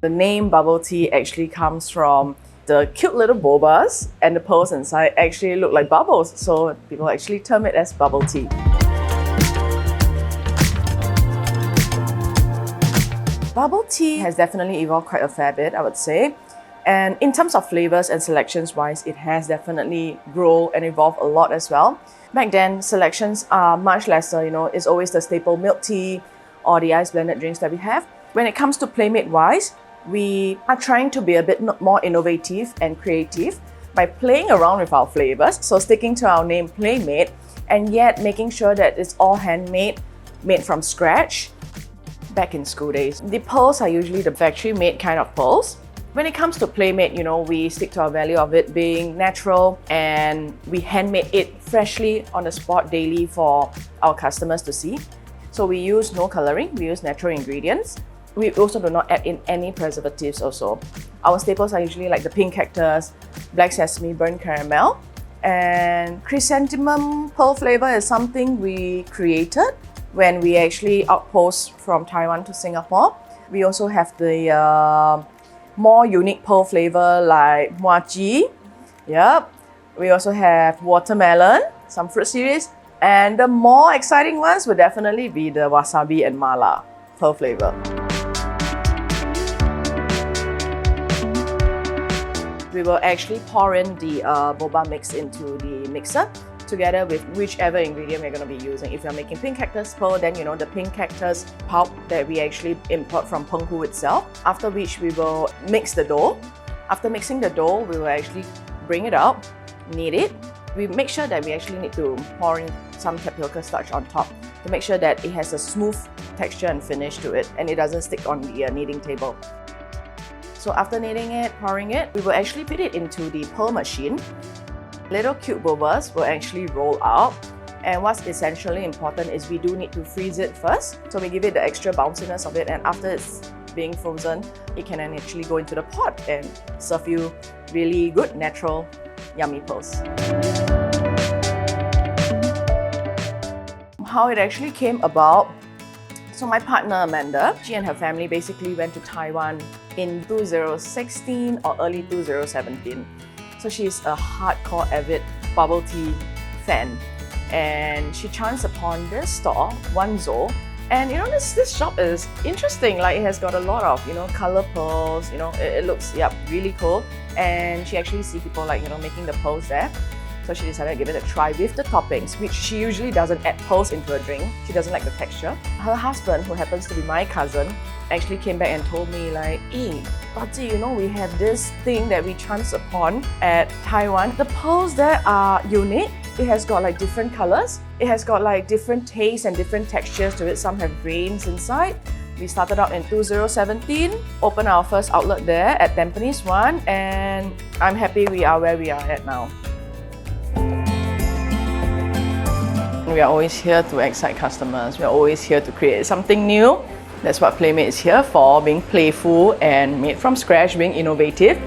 The name bubble tea actually comes from the cute little bobas, and the pearls inside actually look like bubbles, so people actually term it as bubble tea. Bubble tea has definitely evolved quite a fair bit, I would say. And in terms of flavors and selections wise, it has definitely grown and evolved a lot as well. Back then, selections are much lesser, it's always the staple milk tea or the ice blended drinks that we have. When it comes to Playmate wise, we are trying to be a bit more innovative and creative by playing around with our flavors, so sticking to our name Playmate, and yet making sure that it's all handmade, made from scratch. Back in school days, the pearls are usually the factory-made kind of pearls. When it comes to Playmate, we stick to our value of it being natural, and we handmade it freshly on the spot daily for our customers to see. So we use no coloring, we use natural ingredients. We also do not add in any preservatives also. Our staples are usually like the pink cactus, black sesame, burnt caramel, and chrysanthemum pearl flavor is something we created when we actually outpost from Taiwan to Singapore. We also have the more unique pearl flavor like mochi. Yep. We also have watermelon, some fruit series, and the more exciting ones would definitely be the wasabi and mala pearl flavor. We will actually pour in the boba mix into the mixer together with whichever ingredient we're going to be using. If you're making pink cactus pearl, then the pink cactus pulp that we actually import from Penghu itself. After which we will mix the dough. After mixing the dough, we will actually bring it out, knead it. We make sure that we actually need to pour in some tapioca starch on top to make sure that it has a smooth texture and finish to it and it doesn't stick on the kneading table. So after kneading it, pouring it, we will actually put it into the pearl machine. Little cute bobas will actually roll out, and what's essentially important is we do need to freeze it first, so we give it the extra bounciness of it, and after it's being frozen, it can then actually go into the pot and serve you really good, natural, yummy pearls. How it actually came about. So my partner Amanda, she and her family basically went to Taiwan in 2016 or early 2017. So she's a hardcore avid bubble tea fan, and she chanced upon this store, Wanzo, and this shop is interesting. Like, it has got a lot of color pearls. It looks really cool, and she actually see people making the pearls there. So she decided to give it a try with the toppings, which she usually doesn't add pearls into a drink. She doesn't like the texture. Her husband, who happens to be my cousin, actually came back and told me Baji, we have this thing that we chanced upon at Taiwan. The pearls there are unique. It has got different colors. It has got different tastes and different textures to it. Some have grains inside. We started out in 2017, opened our first outlet there at Tampines 1, and I'm happy we are where we are at now. We are always here to excite customers. We are always here to create something new. That's what Playmate is here for, being playful and made from scratch, being innovative.